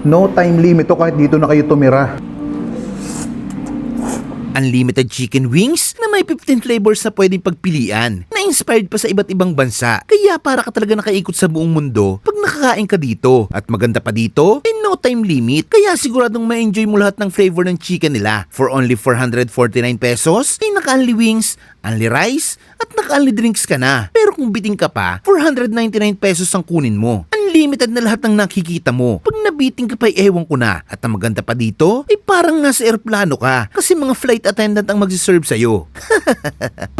No time limit to kahit dito na kayo tumira. Unlimited chicken wings na may 15 flavors na pwedeng pagpilian, na inspired pa sa iba't ibang bansa. Kaya para ka talaga nakaikot sa buong mundo pag nakakain ka dito. At maganda pa dito, ay no time limit. Kaya siguradong ma-enjoy mo lahat ng flavor ng chicken nila. For only 449 pesos, ay naka-only wings, only rice, at naka-only drinks ka na. Pero kung biting ka pa, 499 pesos ang kunin mo. Unlimited na lahat ng nakikita mo. Pag nabiting ka pa, ewan ko na. At ang maganda pa dito, ay parang nasa aeroplano ka. Kasi mga flight attendant ang magsiserve sa'yo.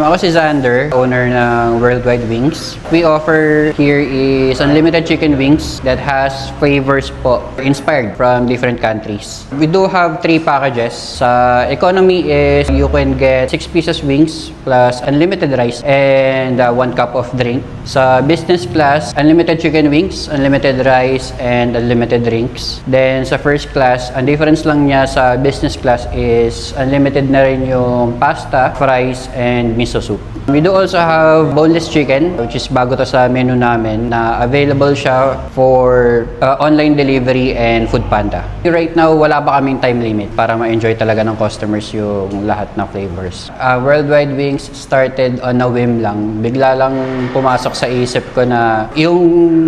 Ako si Xander, owner ng Worldwide Wings. We offer here is unlimited chicken wings that has flavors po inspired from different countries. We do have 3 packages. Sa economy is you can get 6 pieces wings plus unlimited rice and 1 cup of drink. Sa business class, unlimited chicken wings, unlimited rice, and unlimited drinks. Then sa first class, ang difference lang niya sa business class is unlimited na rin yung pasta, fries, and miso soup. We do also have boneless chicken, which is bago to sa menu namin, na available siya for online delivery and food panda. Right now, wala pa kaming time limit para ma-enjoy talaga ng customers yung lahat ng flavors. Worldwide Wings started on a whim lang. Bigla lang pumasok sa isip ko na yung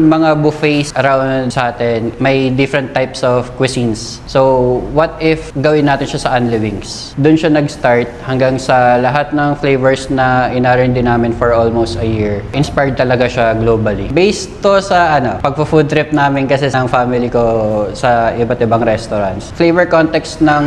mga buffets around sa atin, may different types of cuisines. So, what if gawin natin siya sa Unli Wings? Doon siya nag-start hanggang sa lahat ng flavors na R&D namin for almost a year. Inspired talaga siya globally. Based to sa pagpo-food trip namin kasi ng family ko sa iba't ibang restaurants. Flavor context ng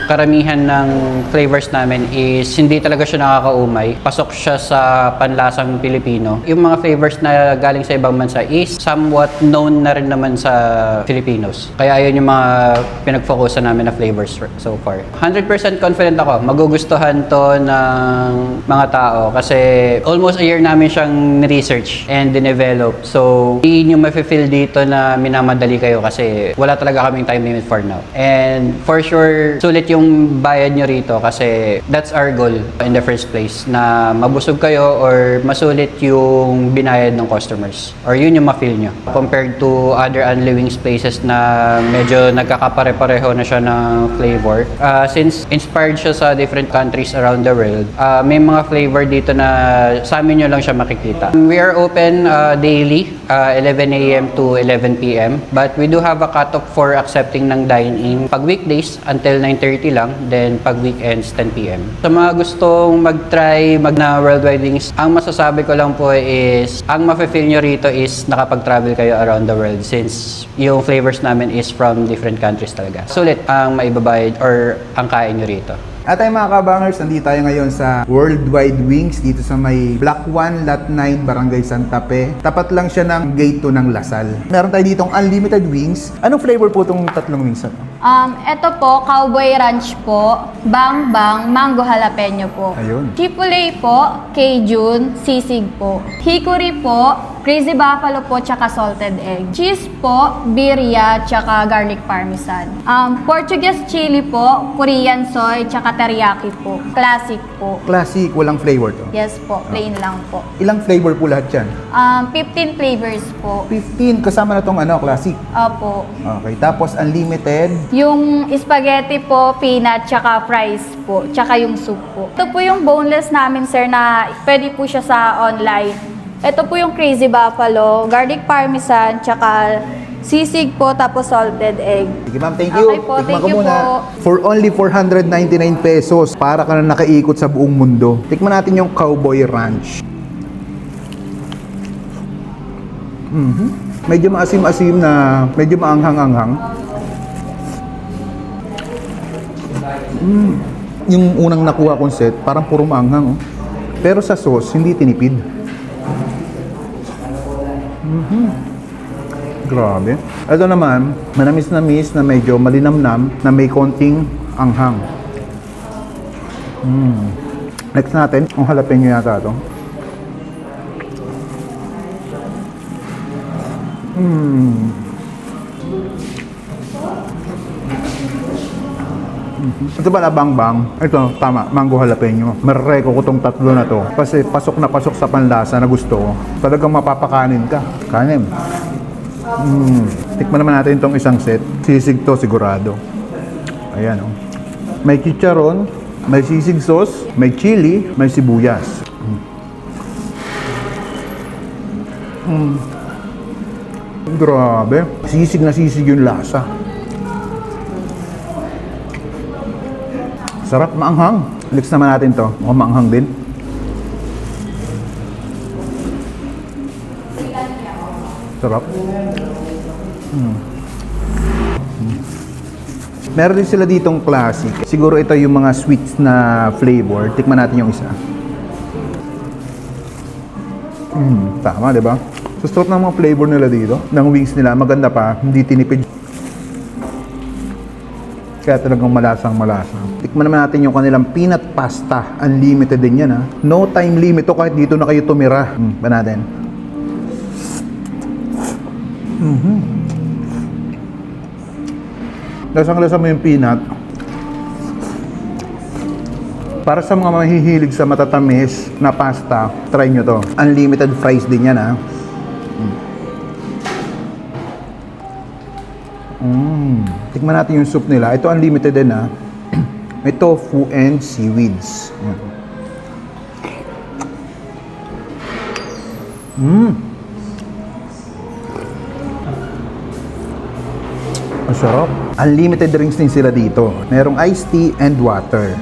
karamihan ng flavors namin is hindi talaga siya nakakaumay. Pasok siya sa panlasang Pilipino. Yung mga flavors na galing sa ibang bansa is somewhat known na rin naman sa Filipinos. Kaya yun yung mga pinag-focusan namin na flavors so far. 100% confident ako. Magugustuhan to ng mga tao kasi almost a year namin siyang research and dinevelop. So, hindi nyo mafe-feel dito na minamadali kayo kasi wala talaga kaming time limit for now. And for sure, sulit yung bayad nyo rito kasi that's our goal in the first place, na mabusog kayo or masulit yung binayad ng customers. Or yun yung ma-feel nyo. Compared to other Unli Wings places na medyo nagkakapare-pareho na siya ng flavor. Since inspired siya sa different countries around the world, may mga flavor dito na sa amin nyo lang siya makikita. We are open daily, 11 a.m. to 11 p.m. But we do have a cutoff for accepting ng dine-in. Pag weekdays, until 9:30 lang. Then pag weekends, 10 p.m. Sa mga gustong mag-try na Worldwide Wings, ang masasabi ko lang po is, ang mafe-feel nyo rito is nakapag-travel kayo around the world since yung flavors namin is from different countries talaga. Sulit ang maibabayad or ang kain nyo rito. At ay mga kabangers, nandito tayo ngayon sa Worldwide Wings dito sa may Block 1, Lot 9, Barangay Santa Fe. Tapat lang siya ng gate 2 ng Lasal. Meron tayo ditong unlimited wings. Anong flavor po itong tatlong wings? Ito po, Cowboy Ranch po, Bang Bang, Mango Jalapeno po. Ayun. Chipotle po, Cajun, Sisig po. Hickory po, Crazy Buffalo po, tsaka salted egg. Cheese po, birria, tsaka garlic parmesan. Portuguese chili po, Korean soy, tsaka teriyaki po. Classic po. Classic, walang flavor to. Yes po, plain lang po. Ilang flavor po lahat yan? 15 flavors po. 15, kasama na tong classic. Opo. Okay, tapos unlimited. Yung spaghetti po, peanut, tsaka fries po, tsaka yung soup po. Ito po yung boneless namin, sir, na pwede po siya sa online. Ito po yung Crazy Buffalo, garlic parmesan, tsaka sisig po, tapos salted egg. Sige ma'am, thank you. Okay po, Tikman thank ko you muna. po. For only 499 pesos, para ka na nakaikot sa buong mundo. Tikman natin yung Cowboy Ranch. Medyo maasim-asim na, medyo maanghang-anghang. Yung unang nakuha kong set, parang puro maanghang. Pero sa sauce, hindi tinipid. Grabe. Ito naman, manamis-namis na medyo malinamnam na may konting anghang. Next natin, ang jalapeno yata ito. Ito ba na bang-bang? Ito, tama, mango jalapeno. Mareko ko tong tatlo na to. Kasi pasok na pasok sa panlasa na gusto ko. Talagang mapapakanin ka. Kanin. Tikman naman natin itong isang set. Sisig to sigurado. Ayan oh. May chicharon, may sisig sauce, may chili, may sibuyas. Grabe. Sisig na sisig yung lasa. Sarap, maanghang. Next naman natin to. Mukhang maanghang din. Sarap. Meron din sila ditong classic. Siguro ito yung mga sweets na flavor. Tikman natin yung isa. Tama, di ba? So, sarap ng mga flavor nila dito. Ng wings nila, maganda pa. Hindi tinipid. Kaya talagang malasang-malasa. Tikman naman natin yung kanilang peanut pasta. Unlimited din yan, ha. No time limit to kahit dito na kayo tumira. Ba natin? Lasang-lasa mo yung peanut. Para sa mga mahihilig sa matatamis na pasta, try nyo to. Unlimited fries din yan, ha. Tikman natin yung soup nila. Ito unlimited din, ha. May tofu and seaweeds. Ang sarap. Unlimited drinks din sila dito. Merong iced tea and water.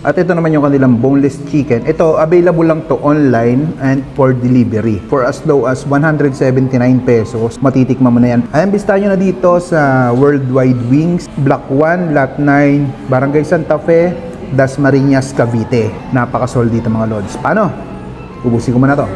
At ito naman yung kanilang boneless chicken. Ito, available lang to online and for delivery. For as low as 179 pesos, matitikman mo na yan. Ayan, bisita nyo na dito sa Worldwide Wings, Block 1, Lot 9, Barangay Santa Fe, Dasmariñas, Cavite. Napakasol dito mga lods. Paano? Ubusin ko muna to.